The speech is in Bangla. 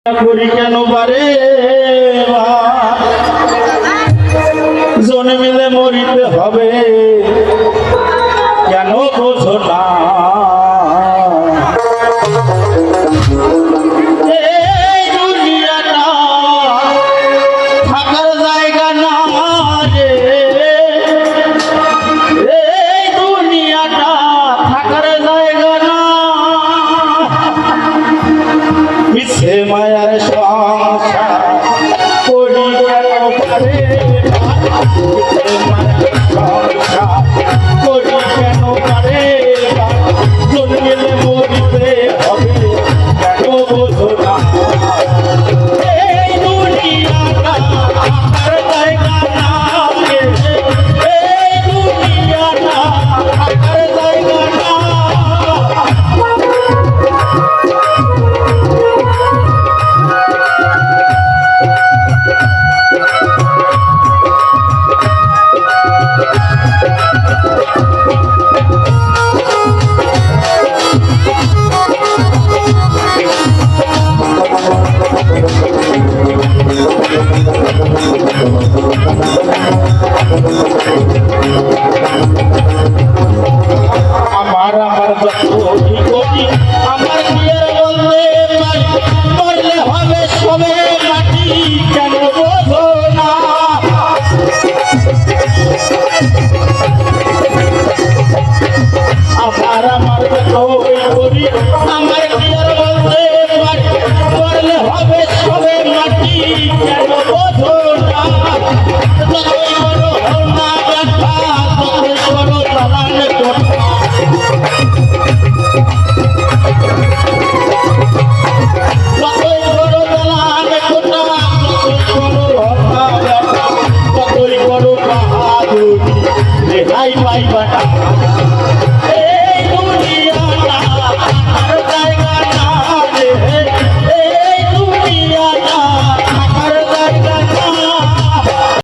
করি কেন পারে জনে মিলে মরিতে হবে কেন বোঝো না এই দুনিয়াটা থাকার জায়গা না রে এই দুনিয়াটা থাকার জায়গা না মিছে মায়ার সংসার করি কেন পারে মিছে মায়ার সংসার করি কেন পারে জন্মেলে মরিতে হবে কেন বোঝো না এই দুনিয়াটা থাকার জায়গা না এই দুনিয়াটা থাকার জায়গা না আমার যতই করি আমার বিয়ের বলতে পারি মরলে হবে সবে মাটি কেন বোঝো না আমার যতই করি আমার বিয়ের বলতে পারি মরলে হবে সবে মাটি কেন বোঝো না